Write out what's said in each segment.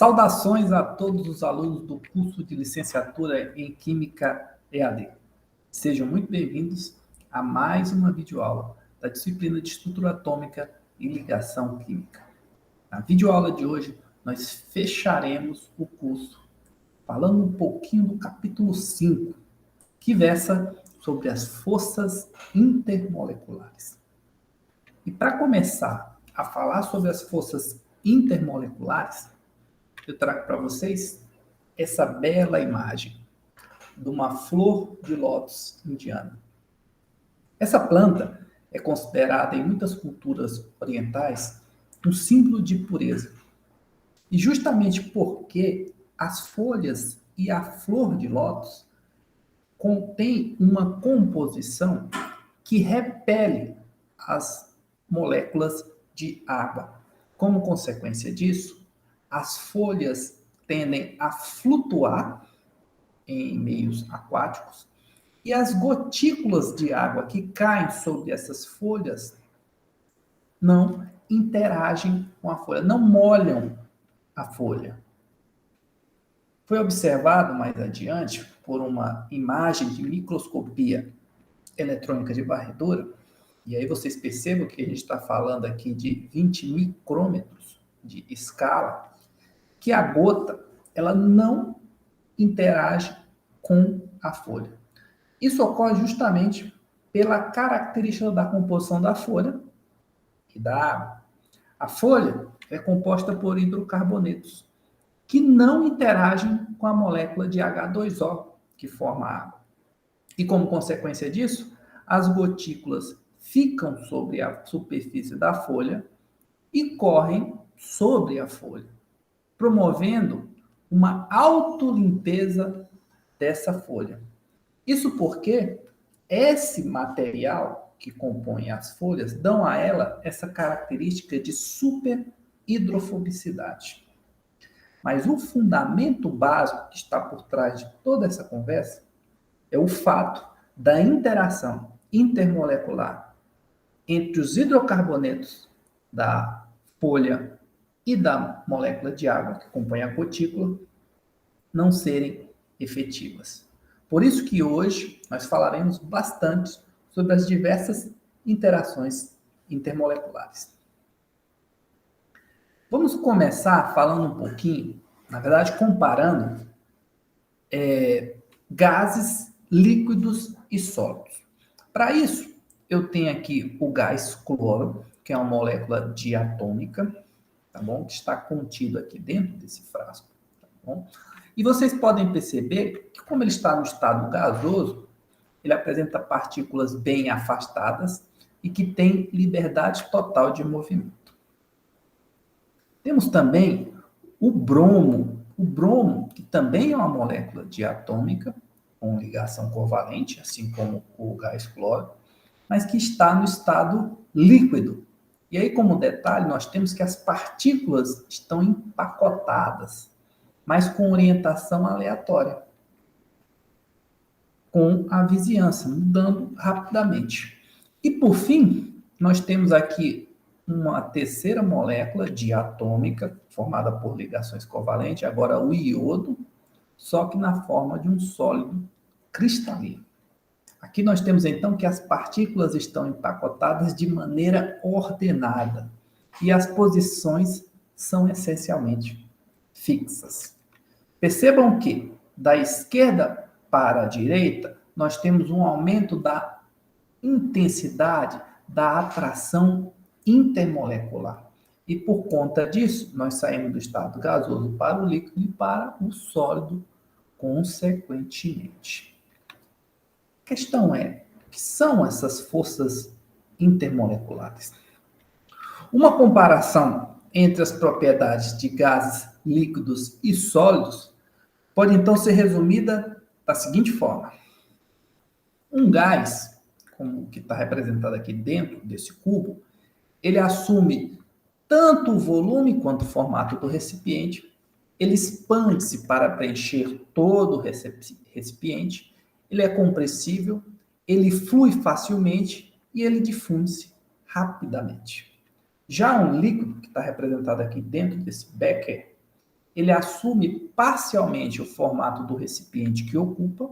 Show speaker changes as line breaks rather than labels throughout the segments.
Saudações a todos os alunos do curso de licenciatura em Química EAD. Sejam muito bem-vindos a mais uma videoaula da disciplina de Estrutura Atômica e Ligação Química. Na videoaula de hoje, nós fecharemos o curso falando um pouquinho do capítulo 5, que versa sobre as forças intermoleculares. E para começar a falar sobre as forças intermoleculares, eu trago para vocês essa bela imagem de uma flor de lótus indiana. Essa planta é considerada em muitas culturas orientais um símbolo de pureza. E justamente porque as folhas e a flor de lótus contêm uma composição que repele as moléculas de água. Como consequência disso, as folhas tendem a flutuar em meios aquáticos e as gotículas de água que caem sobre essas folhas não interagem com a folha, não molham a folha. Foi observado mais adiante, por uma imagem de microscopia eletrônica de varredura, e aí vocês percebam que a gente está falando aqui de 20 micrômetros de escala, que a gota ela não interage com a folha. Isso ocorre justamente pela característica da composição da folha e da água. A folha é composta por hidrocarbonetos, que não interagem com a molécula de H2O, que forma a água. E como consequência disso, as gotículas ficam sobre a superfície da folha e correm sobre a folha, promovendo uma autolimpeza dessa folha. Isso porque esse material que compõe as folhas dão a ela essa característica de superhidrofobicidade. Mas o fundamento básico que está por trás de toda essa conversa é o fato da interação intermolecular entre os hidrocarbonetos da folha e da molécula de água que compõe a gotícula não serem efetivas. Por isso que hoje nós falaremos bastante sobre as diversas interações intermoleculares. Vamos começar falando um pouquinho, na verdade comparando gases, líquidos e sólidos. Para isso, eu tenho aqui o gás cloro, que é uma molécula diatômica, tá bom? Que está contido aqui dentro desse frasco, tá bom? E vocês podem perceber que, como ele está no estado gasoso, ele apresenta partículas bem afastadas e que tem liberdade total de movimento. Temos também o bromo. O bromo, que também é uma molécula diatômica, com ligação covalente, assim como o gás cloro, mas que está no estado líquido. E aí, como detalhe, nós temos que as partículas estão empacotadas, mas com orientação aleatória, com a vizinhança, mudando rapidamente. E, por fim, nós temos aqui uma terceira molécula diatômica, formada por ligações covalentes, agora o iodo, só que na forma de um sólido cristalino. Aqui nós temos, então, que as partículas estão empacotadas de maneira ordenada e as posições são essencialmente fixas. Percebam que, da esquerda para a direita, nós temos um aumento da intensidade da atração intermolecular. E por conta disso, nós saímos do estado gasoso para o líquido e para o sólido consequentemente. A questão é, o que são essas forças intermoleculares? Uma comparação entre as propriedades de gases, líquidos e sólidos pode então ser resumida da seguinte forma. Um gás, como o que está representado aqui dentro desse cubo, ele assume tanto o volume quanto o formato do recipiente, ele expande-se para preencher todo o recipiente, ele é compressível, ele flui facilmente e ele difunde-se rapidamente. Já um líquido, que está representado aqui dentro desse becker, ele assume parcialmente o formato do recipiente que ocupa,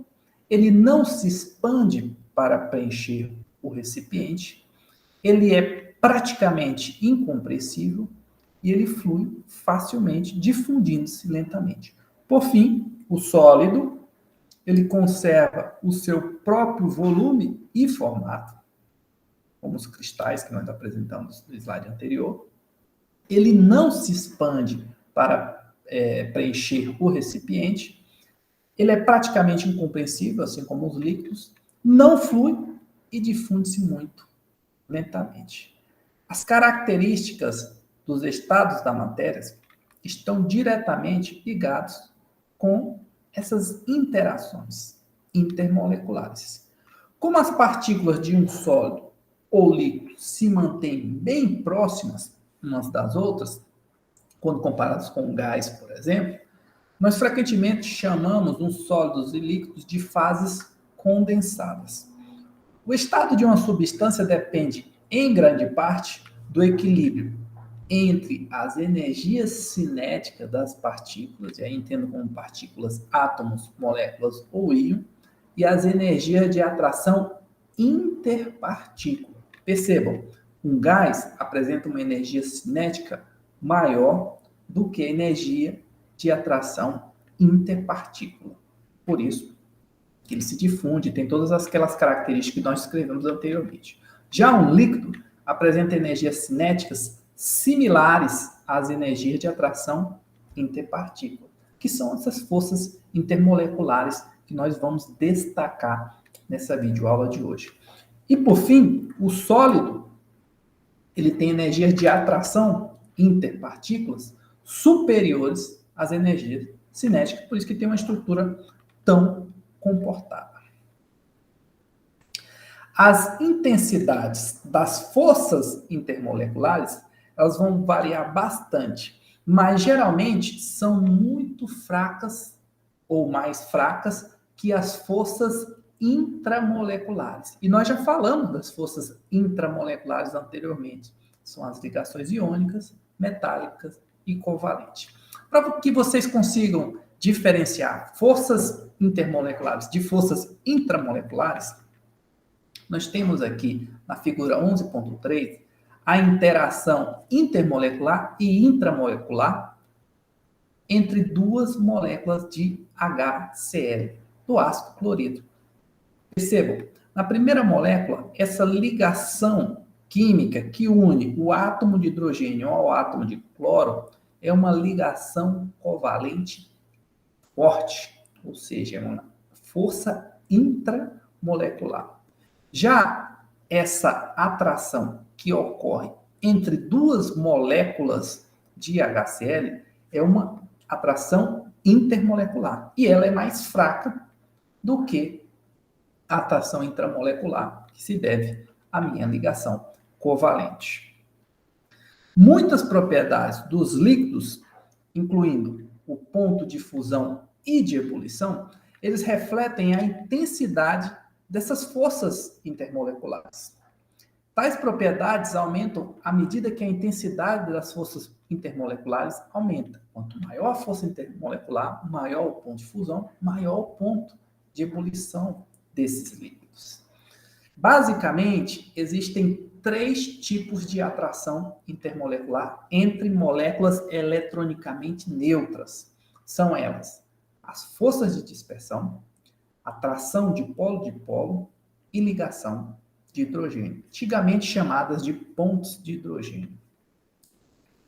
ele não se expande para preencher o recipiente, ele é praticamente incompressível e ele flui facilmente, difundindo-se lentamente. Por fim, o sólido, ele conserva o seu próprio volume e formato, como os cristais que nós apresentamos no slide anterior. Ele não se expande para preencher o recipiente, ele é praticamente incompressível, assim como os líquidos, não flui e difunde-se muito lentamente. As características dos estados da matéria estão diretamente ligados com essas interações intermoleculares. Como as partículas de um sólido ou líquido se mantêm bem próximas umas das outras, quando comparadas com um gás, por exemplo, nós frequentemente chamamos uns sólidos e líquidos de fases condensadas. O estado de uma substância depende, em grande parte, do equilíbrio entre as energias cinéticas das partículas, e aí entendo como partículas, átomos, moléculas ou íon, e as energias de atração interpartícula. Percebam, um gás apresenta uma energia cinética maior do que a energia de atração interpartícula. Por isso, ele se difunde, tem todas aquelas características que nós escrevemos anteriormente. Já um líquido apresenta energias cinéticas similares às energias de atração interpartícula, que são essas forças intermoleculares que nós vamos destacar nessa videoaula de hoje. E por fim, o sólido, ele tem energias de atração interpartículas superiores às energias cinéticas, por isso que tem uma estrutura tão comportada. As intensidades das forças intermoleculares, elas vão variar bastante, mas geralmente são muito fracas ou mais fracas que as forças intramoleculares. E nós já falamos das forças intramoleculares anteriormente. São as ligações iônicas, metálicas e covalentes. Para que vocês consigam diferenciar forças intermoleculares de forças intramoleculares, nós temos aqui na figura 11.3 a interação intermolecular e intramolecular entre duas moléculas de HCl, do ácido clorídrico. Percebam, na primeira molécula, essa ligação química que une o átomo de hidrogênio ao átomo de cloro é uma ligação covalente forte, ou seja, é uma força intramolecular. Já essa atração que ocorre entre duas moléculas de HCl é uma atração intermolecular e ela é mais fraca do que a atração intramolecular, que se deve à minha ligação covalente. Muitas propriedades dos líquidos, incluindo o ponto de fusão e de ebulição, eles refletem a intensidade dessas forças intermoleculares. Tais propriedades aumentam à medida que a intensidade das forças intermoleculares aumenta. Quanto maior a força intermolecular, maior o ponto de fusão, maior o ponto de ebulição desses líquidos. Basicamente, existem 3 tipos de atração intermolecular entre moléculas eletronicamente neutras. São elas: as forças de dispersão, atração de polo e ligação de hidrogênio, antigamente chamadas de pontes de hidrogênio.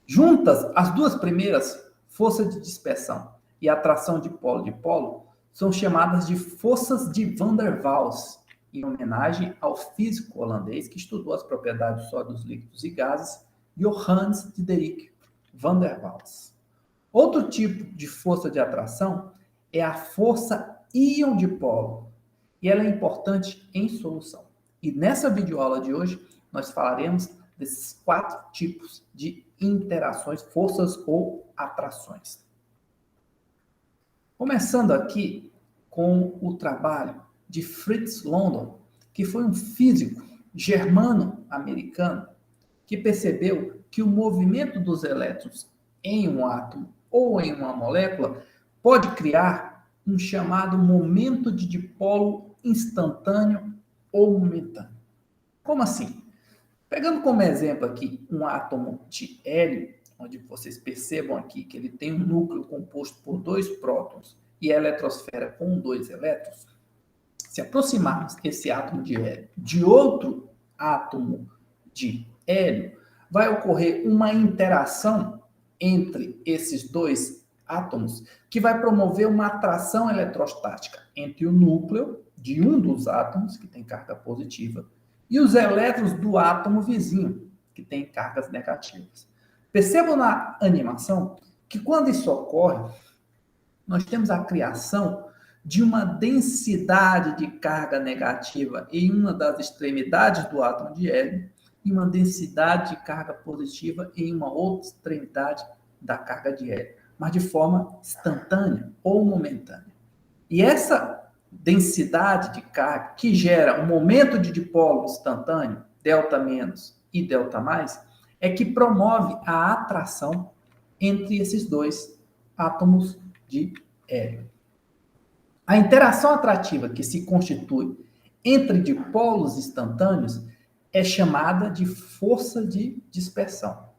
Juntas, as duas primeiras, força de dispersão e atração de polo, são chamadas de forças de Van der Waals, em homenagem ao físico holandês que estudou as propriedades de sólidos, líquidos e gases, Johannes Diederik van der Waals. Outro tipo de força de atração é a força íon dipolo, e ela é importante em solução. E nessa videoaula de hoje, nós falaremos desses 4 tipos de interações, forças ou atrações. Começando aqui com o trabalho de Fritz London, que foi um físico germano-americano que percebeu que o movimento dos elétrons em um átomo ou em uma molécula, pode criar um chamado momento de dipolo instantâneo ou momentâneo. Como assim? Pegando como exemplo aqui um átomo de hélio, onde vocês percebam aqui que ele tem um núcleo composto por 2 prótons e a eletrosfera com 2 elétrons, se aproximarmos esse átomo de hélio de outro átomo de hélio, vai ocorrer uma interação entre esses 2 átomos que vai promover uma atração eletrostática entre o núcleo de um dos átomos, que tem carga positiva, e os elétrons do átomo vizinho, que tem cargas negativas. Percebam na animação que quando isso ocorre, nós temos a criação de uma densidade de carga negativa em uma das extremidades do átomo de hélio e uma densidade de carga positiva em uma outra extremidade da carga de hélio, mas de forma instantânea ou momentânea. E essa densidade de carga que gera um momento de dipolo instantâneo, delta menos e delta mais, é que promove a atração entre esses 2 átomos de hélio. A interação atrativa que se constitui entre dipolos instantâneos é chamada de força de dispersão,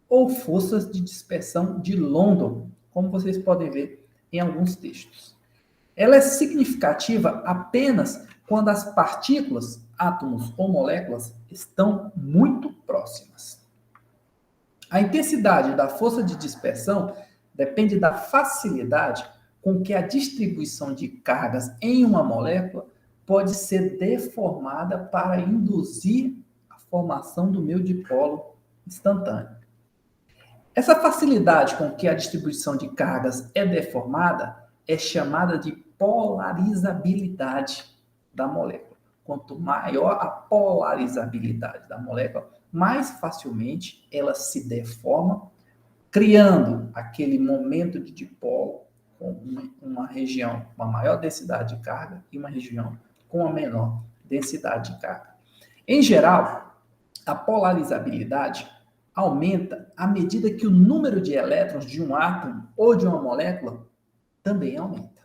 ou forças de dispersão de London, como vocês podem ver em alguns textos. Ela é significativa apenas quando as partículas, átomos ou moléculas estão muito próximas. A intensidade da força de dispersão depende da facilidade com que a distribuição de cargas em uma molécula pode ser deformada para induzir a formação do meu dipolo instantâneo. Essa facilidade com que a distribuição de cargas é deformada é chamada de polarizabilidade da molécula. Quanto maior a polarizabilidade da molécula, mais facilmente ela se deforma, criando aquele momento de dipolo com uma região com uma maior densidade de carga e uma região com uma menor densidade de carga. Em geral, a polarizabilidade aumenta à medida que o número de elétrons de um átomo ou de uma molécula também aumenta.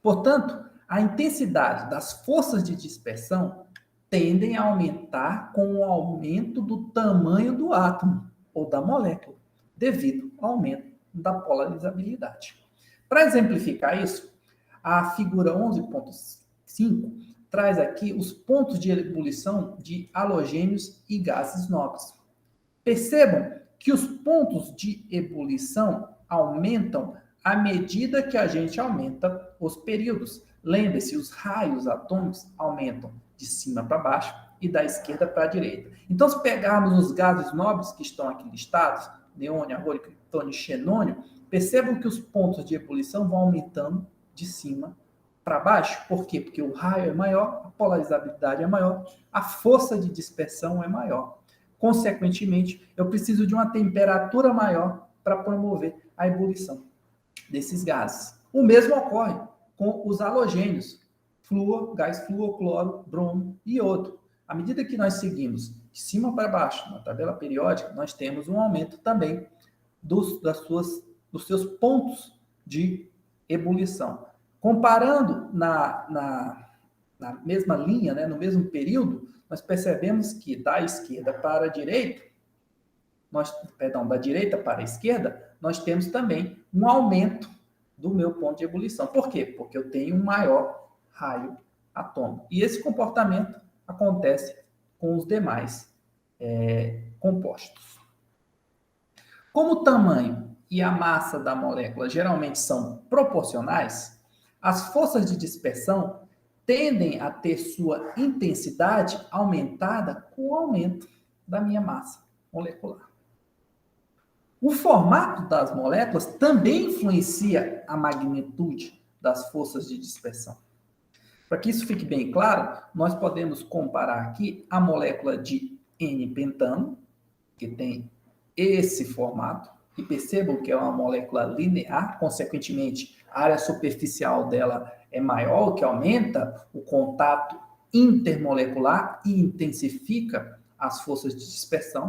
Portanto, a intensidade das forças de dispersão tendem a aumentar com o aumento do tamanho do átomo ou da molécula, devido ao aumento da polarizabilidade. Para exemplificar isso, a figura 11.5 traz aqui os pontos de ebulição de halogênios e gases nobres. Percebam que os pontos de ebulição aumentam à medida que a gente aumenta os períodos. Lembre-se, os raios atômicos aumentam de cima para baixo e da esquerda para a direita. Então, se pegarmos os gases nobres que estão aqui listados, neônio, argônio, criptônio e xenônio, percebam que os pontos de ebulição vão aumentando de cima para baixo. Por quê? Porque o raio é maior, a polarizabilidade é maior, a força de dispersão é maior. Consequentemente, eu preciso de uma temperatura maior para promover a ebulição desses gases. O mesmo ocorre com os halogênios, flúor, gás flúor, cloro, bromo e iodo. À medida que nós seguimos de cima para baixo na tabela periódica, nós temos um aumento também dos seus pontos de ebulição. Comparando na mesma linha, né, no mesmo período, nós percebemos que da esquerda para a direita, da direita para a esquerda, nós temos também um aumento do meu ponto de ebulição. Por quê? Porque eu tenho um maior raio atômico. E esse comportamento acontece com os demais compostos. Como o tamanho e a massa da molécula geralmente são proporcionais, as forças de dispersão tendem a ter sua intensidade aumentada com o aumento da minha massa molecular. O formato das moléculas também influencia a magnitude das forças de dispersão. Para que isso fique bem claro, nós podemos comparar aqui a molécula de N-pentano, que tem esse formato, e percebam que é uma molécula linear, consequentemente, a área superficial dela é maior, o que aumenta o contato intermolecular e intensifica as forças de dispersão,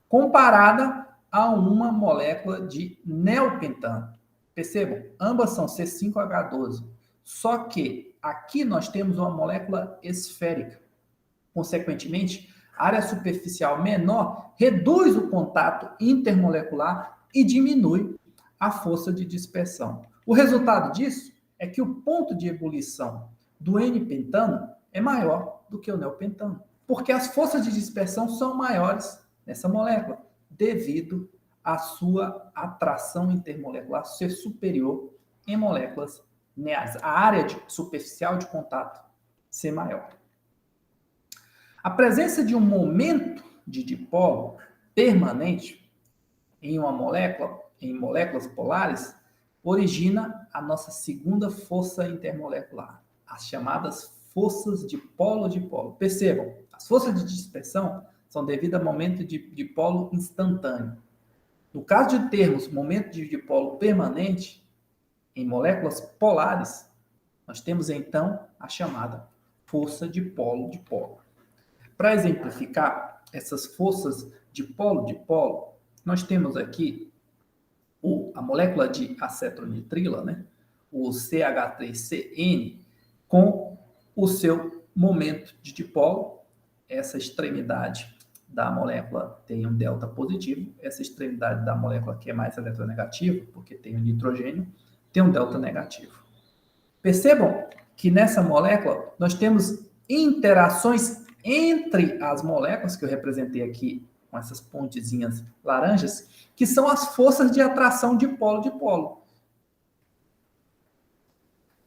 comparada a uma molécula de neopentano. Percebam, ambas são C5H12. Só que aqui nós temos uma molécula esférica. Consequentemente, a área superficial menor reduz o contato intermolecular e diminui a força de dispersão. O resultado disso é que o ponto de ebulição do N-pentano é maior do que o neopentano, porque as forças de dispersão são maiores nessa molécula, devido à sua atração intermolecular ser superior em moléculas lineares. A área superficial de contato ser maior. A presença de um momento de dipolo permanente em uma molécula, em moléculas polares, origina a nossa segunda força intermolecular, as chamadas forças de polo-dipolo. Percebam, as forças de dispersão são devidas ao momento de dipolo instantâneo. No caso de termos momento de dipolo permanente em moléculas polares, nós temos então a chamada força de polo-dipolo. Para exemplificar essas forças de polo-dipolo, nós temos aqui a molécula de acetonitrila, né? O CH3CN, com o seu momento de dipolo. Essa extremidade da molécula tem um delta positivo, essa extremidade da molécula que é mais eletronegativa, porque tem o nitrogênio, tem um delta negativo. Percebam que nessa molécula nós temos interações entre as moléculas, que eu representei aqui com essas pontezinhas laranjas, que são as forças de atração de polo-dipolo.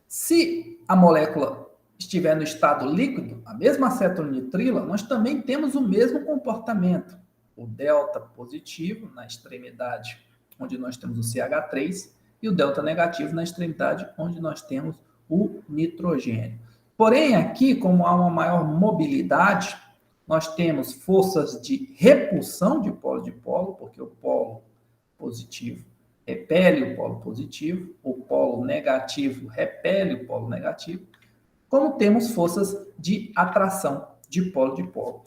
Se a molécula estiver no estado líquido, a mesma acetonitrila, nós também temos o mesmo comportamento. O delta positivo na extremidade onde nós temos o CH3 e o delta negativo na extremidade onde nós temos o nitrogênio. Porém, aqui, como há uma maior mobilidade, nós temos forças de repulsão de polo-dipolo, porque o polo positivo repele o polo positivo, o polo negativo repele o polo negativo, como temos forças de atração de polo-dipolo.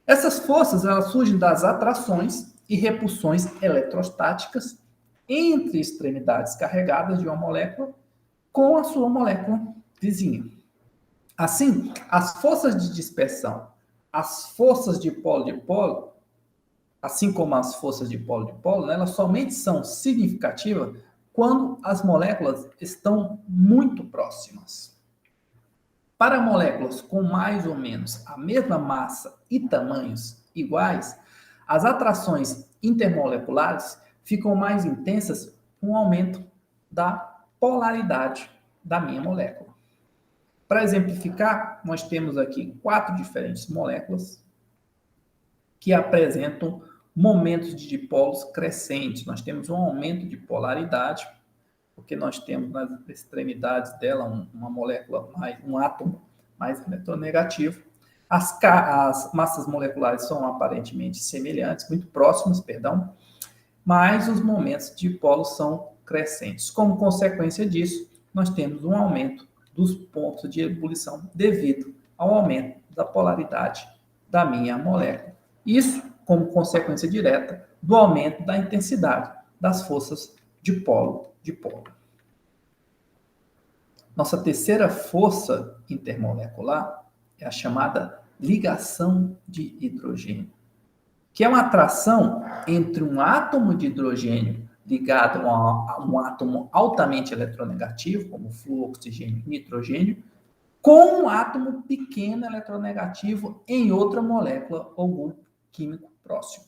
Essas forças elas surgem das atrações e repulsões eletrostáticas entre extremidades carregadas de uma molécula com a sua molécula vizinha. Assim, as forças de dispersão, as forças de polo-dipolo, assim como as forças de polo-dipolo, né, elas somente são significativas quando as moléculas estão muito próximas. Para moléculas com mais ou menos a mesma massa e tamanhos iguais, as atrações intermoleculares ficam mais intensas com o aumento da polaridade da minha molécula. Para exemplificar, nós temos aqui 4 diferentes moléculas que apresentam momentos de dipolos crescentes. Nós temos um aumento de polaridade, porque nós temos nas extremidades dela uma molécula, um átomo mais eletronegativo. As massas moleculares são aparentemente semelhantes, muito próximas, perdão, mas os momentos de dipolos são crescentes. Como consequência disso, nós temos um aumento dos pontos de ebulição devido ao aumento da polaridade da minha molécula. Isso como consequência direta do aumento da intensidade das forças de polo-dipolo. Nossa terceira força intermolecular é a chamada ligação de hidrogênio, que é uma atração entre um átomo de hidrogênio ligado a um átomo altamente eletronegativo, como flúor, oxigênio e nitrogênio, com um átomo pequeno eletronegativo em outra molécula ou grupo químico próximo.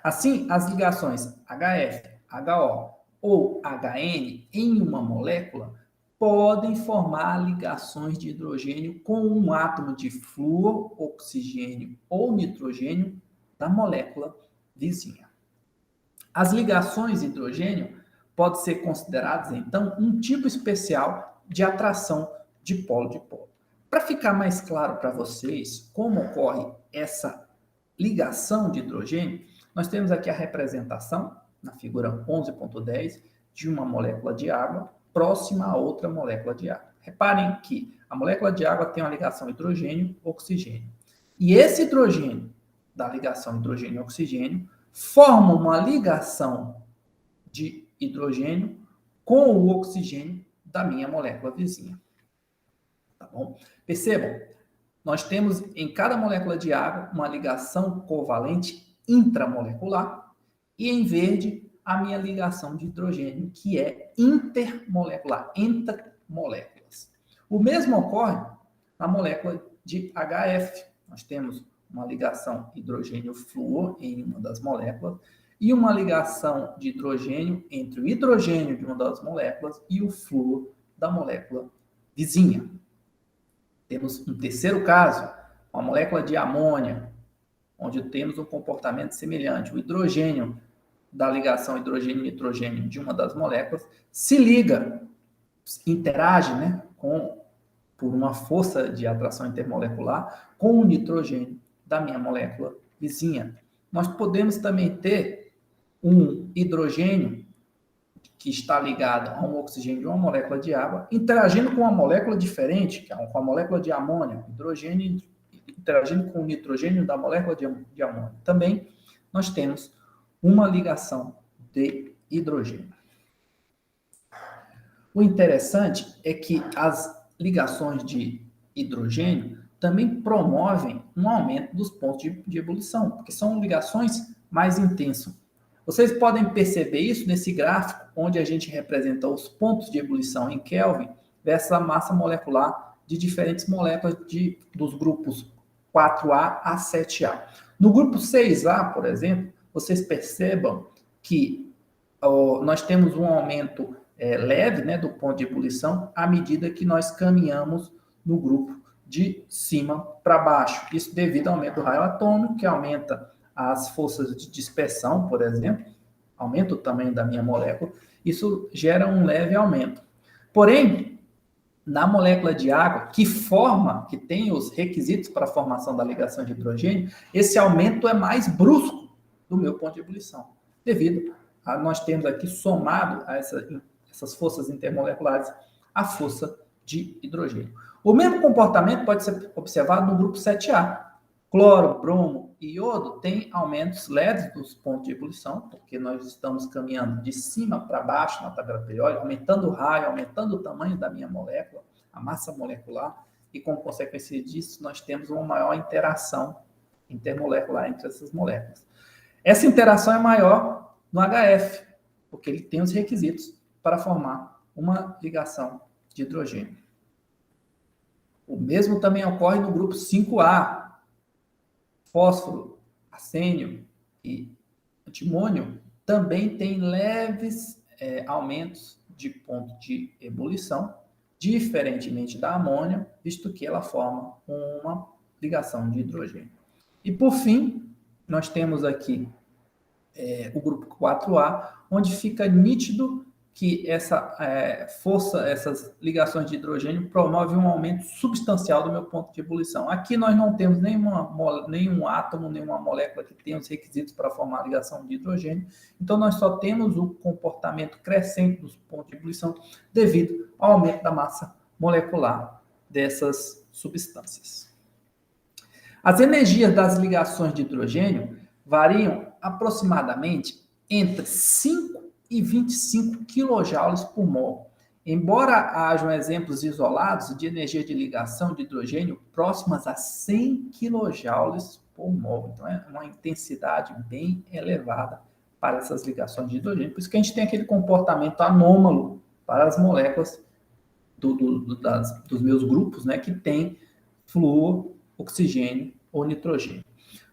Assim, as ligações HF, HO ou HN em uma molécula podem formar ligações de hidrogênio com um átomo de flúor, oxigênio ou nitrogênio da molécula vizinha. As ligações de hidrogênio podem ser consideradas, então, um tipo especial de atração de polo-dipolo. Para ficar mais claro para vocês como ocorre essa ligação de hidrogênio, nós temos aqui a representação, na figura 11.10, de uma molécula de água próxima a outra molécula de água. Reparem que a molécula de água tem uma ligação hidrogênio-oxigênio. E esse hidrogênio da ligação hidrogênio-oxigênio formam uma ligação de hidrogênio com o oxigênio da minha molécula vizinha. Tá bom? Percebam, nós temos em cada molécula de água uma ligação covalente intramolecular e em verde a minha ligação de hidrogênio, que é intermolecular, entre moléculas. O mesmo ocorre na molécula de HF. Nós temos uma ligação hidrogênio-flúor em uma das moléculas e uma ligação de hidrogênio entre o hidrogênio de uma das moléculas e o flúor da molécula vizinha. Temos um terceiro caso, uma molécula de amônia, onde temos um comportamento semelhante. O hidrogênio da ligação hidrogênio-nitrogênio de uma das moléculas se liga, interage, né, por uma força de atração intermolecular com o nitrogênio da minha molécula vizinha. Nós podemos também ter um hidrogênio que está ligado a um oxigênio de uma molécula de água, interagindo com uma molécula diferente, que é com a molécula de amônia, hidrogênio interagindo com o nitrogênio da molécula de amônia. Também nós temos uma ligação de hidrogênio. O interessante é que as ligações de hidrogênio também promovem um aumento dos pontos de ebulição, porque são ligações mais intensas. Vocês podem perceber isso nesse gráfico, onde a gente representa os pontos de ebulição em Kelvin versus a massa molecular de diferentes moléculas dos grupos 4A a 7A. No grupo 6A, por exemplo, vocês percebam que nós temos um aumento leve, né, do ponto de ebulição à medida que nós caminhamos no grupo de cima para baixo. Isso devido ao aumento do raio atômico, que aumenta as forças de dispersão, por exemplo, aumenta o tamanho da minha molécula, isso gera um leve aumento. Porém, na molécula de água, que tem os requisitos para a formação da ligação de hidrogênio, esse aumento é mais brusco do meu ponto de ebulição, devido a nós temos aqui somado a essas forças intermoleculares a força de hidrogênio. O mesmo comportamento pode ser observado no grupo 7A. Cloro, bromo e iodo têm aumentos leves dos pontos de ebulição, porque nós estamos caminhando de cima para baixo na tabela periódica, aumentando o raio, aumentando o tamanho da minha molécula, a massa molecular, e como consequência disso, nós temos uma maior interação intermolecular entre essas moléculas. Essa interação é maior no HF, porque ele tem os requisitos para formar uma ligação de hidrogênio. O mesmo também ocorre no grupo 5A. Fósforo, arsênio e antimônio também têm leves aumentos de ponto de ebulição, diferentemente da amônia, visto que ela forma uma ligação de hidrogênio. E, por fim, nós temos aqui o grupo 4A, onde fica nítido que essas ligações de hidrogênio promovem um aumento substancial do meu ponto de ebulição. Aqui nós não temos nenhum átomo, nenhuma molécula que tenha os requisitos para formar a ligação de hidrogênio, então nós só temos o comportamento crescente dos pontos de ebulição devido ao aumento da massa molecular dessas substâncias. As energias das ligações de hidrogênio variam aproximadamente entre 5 e 25 kJ por mol. Embora hajam exemplos isolados de energia de ligação de hidrogênio próximas a 100 kJ por mol. Então, é uma intensidade bem elevada para essas ligações de hidrogênio. Por isso que a gente tem aquele comportamento anômalo para as moléculas dos meus grupos, né, que tem flúor, oxigênio ou nitrogênio.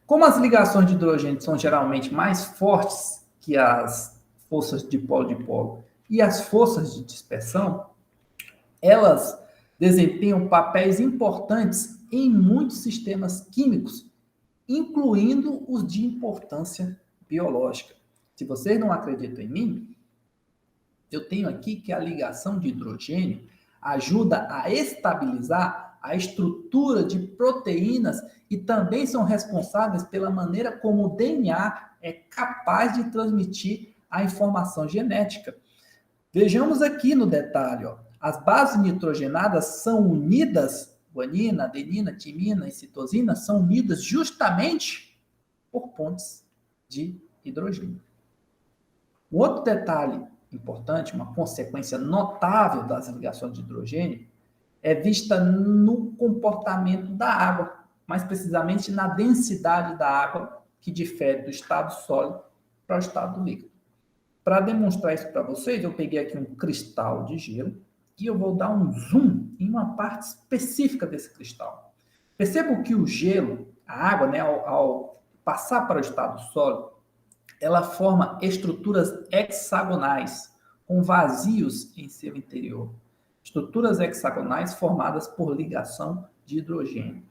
Como as ligações de hidrogênio são geralmente mais fortes que as forças de dipolo e as forças de dispersão, elas desempenham papéis importantes em muitos sistemas químicos, incluindo os de importância biológica. Se vocês não acreditam em mim, eu tenho aqui que a ligação de hidrogênio ajuda a estabilizar a estrutura de proteínas e também são responsáveis pela maneira como o DNA é capaz de transmitir a informação genética. Vejamos aqui no detalhe, ó. As bases nitrogenadas são unidas, guanina, adenina, timina e citosina, são unidas justamente por pontes de hidrogênio. O outro detalhe importante, uma consequência notável das ligações de hidrogênio, é vista no comportamento da água, mais precisamente na densidade da água, que difere do estado sólido para o estado líquido. Para demonstrar isso para vocês, eu peguei aqui um cristal de gelo e eu vou dar um zoom em uma parte específica desse cristal. Percebo que o gelo, a água, né, ao passar para o estado sólido, ela forma estruturas hexagonais, com vazios em seu interior. Estruturas hexagonais formadas por ligação de hidrogênio.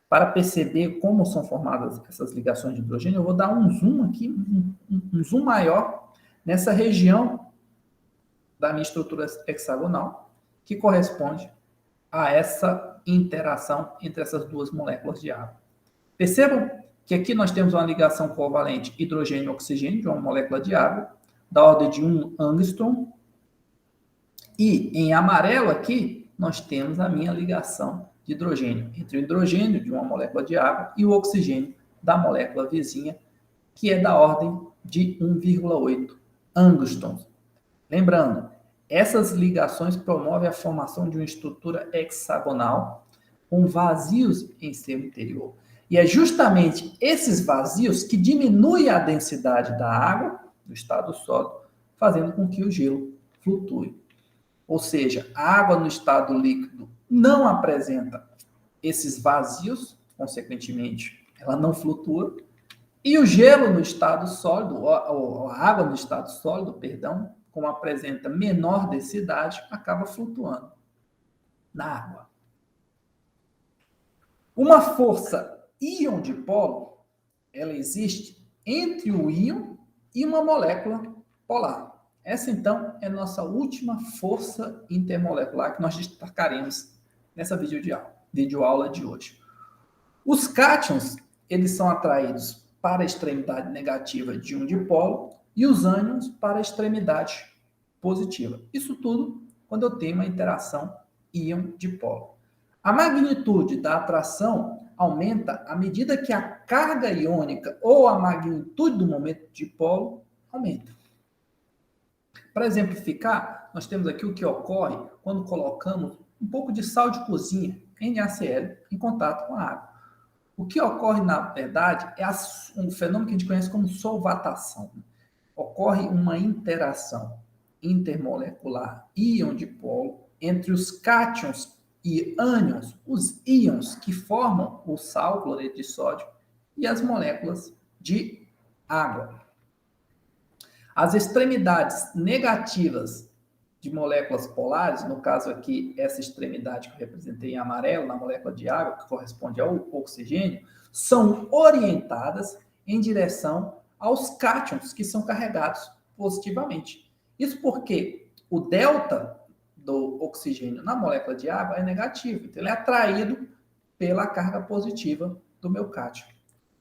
Para perceber como são formadas essas ligações de hidrogênio, eu vou dar um zoom aqui, um zoom maior, nessa região da minha estrutura hexagonal, que corresponde a essa interação entre essas duas moléculas de água. Percebam que aqui nós temos uma ligação covalente hidrogênio-oxigênio de uma molécula de água, da ordem de 1 angstrom, e em amarelo aqui nós temos a minha ligação de hidrogênio entre o hidrogênio de uma molécula de água e o oxigênio da molécula vizinha, que é da ordem de 1,8 angstroms. Lembrando, essas ligações promovem a formação de uma estrutura hexagonal com vazios em seu interior. E é justamente esses vazios que diminuem a densidade da água, do estado sólido, fazendo com que o gelo flutue. Ou seja, a água no estado líquido não apresenta esses vazios, consequentemente, ela não flutua. E o gelo no estado sólido, a água no estado sólido, perdão, como apresenta menor densidade, acaba flutuando na água. Uma força íon-dipolo, ela existe entre o íon e uma molécula polar. Essa, então, é a nossa última força intermolecular que nós destacaremos nessa videoaula de hoje. Os cátions, eles são atraídos para a extremidade negativa de um dipolo e os ânions para a extremidade positiva. Isso tudo quando eu tenho uma interação íon-dipolo. A magnitude da atração aumenta à medida que a carga iônica ou a magnitude do momento dipolo aumenta. Para exemplificar, nós temos aqui o que ocorre quando colocamos um pouco de sal de cozinha, NaCl, em contato com a água. O que ocorre, na verdade, é um fenômeno que a gente conhece como solvatação. Ocorre uma interação intermolecular íon-dipolo entre os cátions e ânions, os íons que formam o sal, cloreto de sódio, e as moléculas de água. As extremidades negativas de moléculas polares, no caso aqui, essa extremidade que eu representei em amarelo, na molécula de água, que corresponde ao oxigênio, são orientadas em direção aos cátions, que são carregados positivamente. Isso porque o delta do oxigênio na molécula de água é negativo, então ele é atraído pela carga positiva do meu cátion.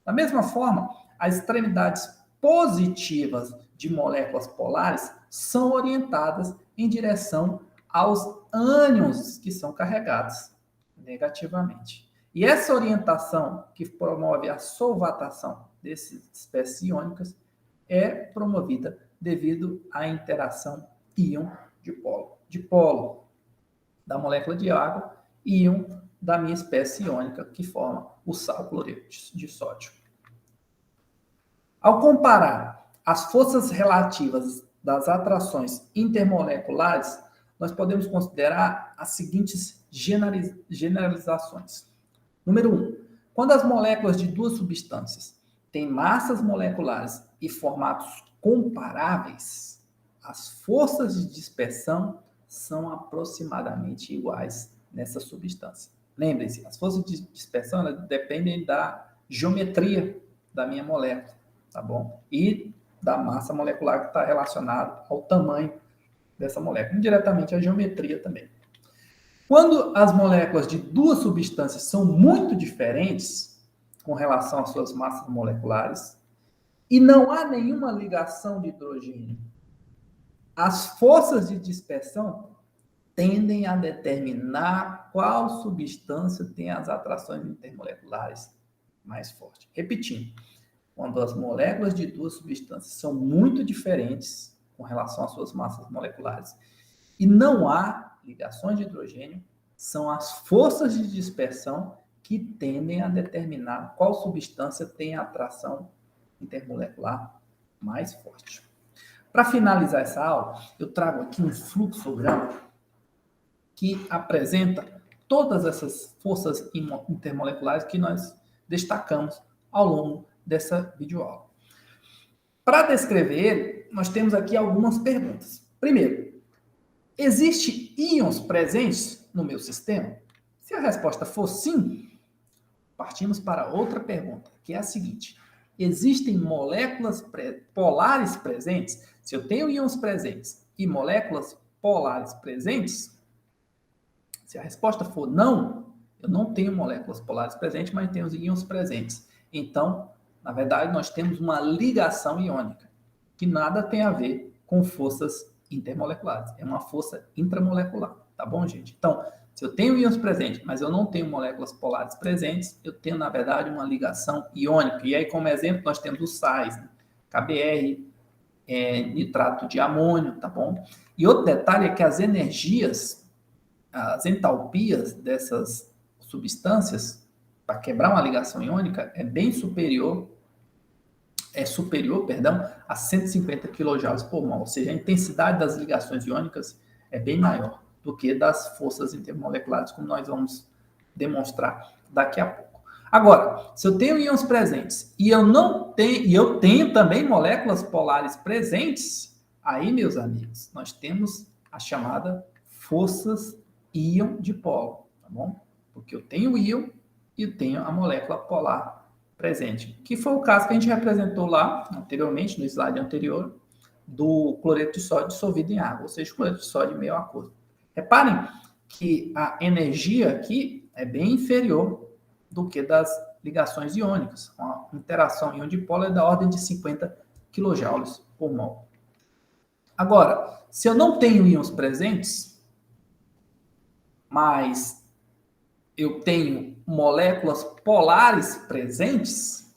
Da mesma forma, as extremidades positivas de moléculas polares são orientadas em direção aos ânions que são carregados negativamente. E essa orientação que promove a solvatação dessas espécies iônicas é promovida devido à interação íon-dipolo. Dipolo da molécula de água e íon da minha espécie iônica que forma o sal cloreto de sódio. Ao comparar as forças relativas das atrações intermoleculares, nós podemos considerar as seguintes generalizações. Número 1. Quando as moléculas de duas substâncias têm massas moleculares e formatos comparáveis, as forças de dispersão são aproximadamente iguais nessa substância. Lembrem-se, as forças de dispersão elas dependem da geometria da minha molécula, tá bom? E da massa molecular que está relacionada ao tamanho dessa molécula, indiretamente à geometria também. Quando as moléculas de duas substâncias são muito diferentes com relação às suas massas moleculares e não há nenhuma ligação de hidrogênio, as forças de dispersão tendem a determinar qual substância tem as atrações intermoleculares mais fortes. Repetindo, quando as moléculas de duas substâncias são muito diferentes com relação às suas massas moleculares e não há ligações de hidrogênio, são as forças de dispersão que tendem a determinar qual substância tem a atração intermolecular mais forte. Para finalizar essa aula, eu trago aqui um fluxograma que apresenta todas essas forças intermoleculares que nós destacamos ao longo dessa videoaula. Para descrever ele, nós temos aqui algumas perguntas. Primeiro, existem íons presentes no meu sistema? Se a resposta for sim, partimos para outra pergunta, que é a seguinte: existem moléculas polares presentes? Se eu tenho íons presentes e moléculas polares presentes, se a resposta for não, eu não tenho moléculas polares presentes, mas tenho os íons presentes. Então, na verdade, nós temos uma ligação iônica, que nada tem a ver com forças intermoleculares. É uma força intramolecular, tá bom, gente? Então, se eu tenho íons presentes, mas eu não tenho moléculas polares presentes, eu tenho, na verdade, uma ligação iônica. E aí, como exemplo, nós temos os sais, né? KBr, nitrato de amônio, tá bom? E outro detalhe é que as energias, as entalpias dessas substâncias, para quebrar uma ligação iônica, é superior, a 150 kJ por mol, ou seja, a intensidade das ligações iônicas é bem maior do que das forças intermoleculares, como nós vamos demonstrar daqui a pouco. Agora, se eu tenho íons presentes e eu tenho também moléculas polares presentes, aí, meus amigos, nós temos a chamada forças íon dipolo, tá bom? Porque eu tenho o íon e tenho a molécula polar presente, que foi o caso que a gente representou lá anteriormente, no slide anterior, do cloreto de sódio dissolvido em água, ou seja, cloreto de sódio meio aquoso. Reparem que a energia aqui é bem inferior do que das ligações iônicas. A interação íon-dipolo é da ordem de 50 kJ por mol. Agora, se eu não tenho íons presentes, mas eu tenho moléculas polares presentes,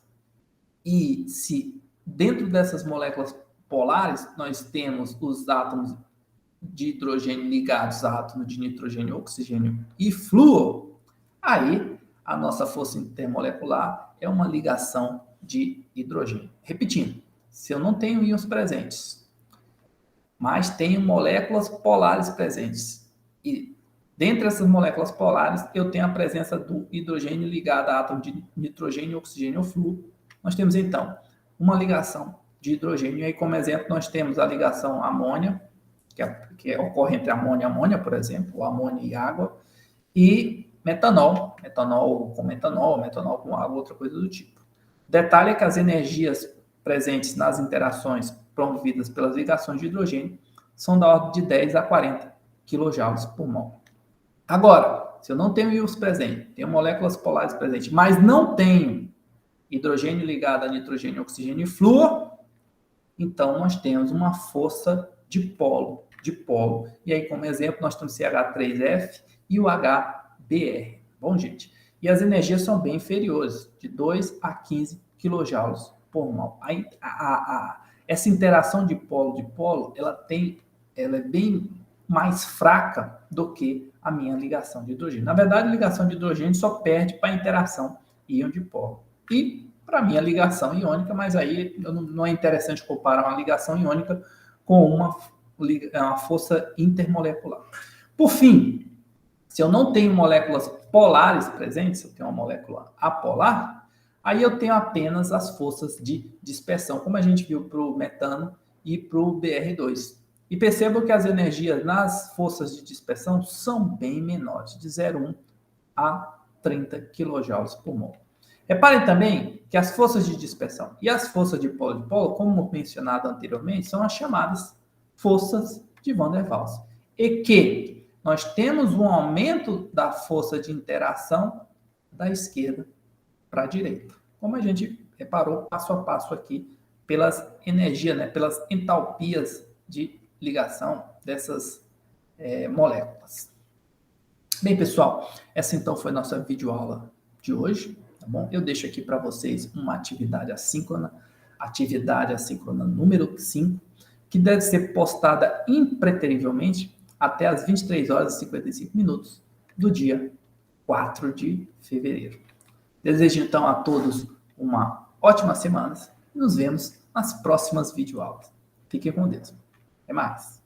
e se dentro dessas moléculas polares nós temos os átomos de hidrogênio ligados a átomos de nitrogênio, oxigênio e flúor, aí a nossa força intermolecular é uma ligação de hidrogênio. Repetindo, se eu não tenho íons presentes, mas tenho moléculas polares presentes, e dentre essas moléculas polares eu tenho a presença do hidrogênio ligado a átomo de nitrogênio, oxigênio ou flúor, nós temos então uma ligação de hidrogênio. E aí, como exemplo, nós temos a ligação amônia, que ocorre entre amônia e amônia, por exemplo, ou amônia e água, e metanol metanol com água, outra coisa do tipo. Detalhe é que as energias presentes nas interações promovidas pelas ligações de hidrogênio são da ordem de 10 a 40 kJ por mol. Agora, se eu não tenho íons presentes, tenho moléculas polares presentes, mas não tenho hidrogênio ligado a nitrogênio, oxigênio e flúor, então nós temos uma força de polo. E aí, como exemplo, nós temos CH3F e o HBr. Bom, gente, e as energias são bem inferiores, de 2 a 15 kJ por mol. Essa interação de polo, ela é bem mais fraca do que a minha ligação de hidrogênio. Na verdade, a ligação de hidrogênio só perde para a interação íon-dipolo. E para a minha ligação iônica, mas aí não é interessante comparar uma ligação iônica com uma força intermolecular. Por fim, se eu não tenho moléculas polares presentes, se eu tenho uma molécula apolar, aí eu tenho apenas as forças de dispersão, como a gente viu para o metano e para o BR2. E percebam que as energias nas forças de dispersão são bem menores, de 0,1 a 30 kJ por mol. Reparem também que as forças de dispersão e as forças de polo-dipolo, como mencionado anteriormente, são as chamadas forças de Van der Waals. E que nós temos um aumento da força de interação da esquerda para a direita. Como a gente reparou passo a passo aqui, pelas energias, pelas entalpias de ligação dessas moléculas. Bem, pessoal, essa então foi nossa videoaula de hoje, tá bom? Eu deixo aqui para vocês uma atividade assíncrona número 5, que deve ser postada impreterivelmente até as 23 horas e 55 minutos do dia 4 de fevereiro. Desejo então a todos uma ótima semana e nos vemos nas próximas videoaulas. Fiquem com Deus. Até mais.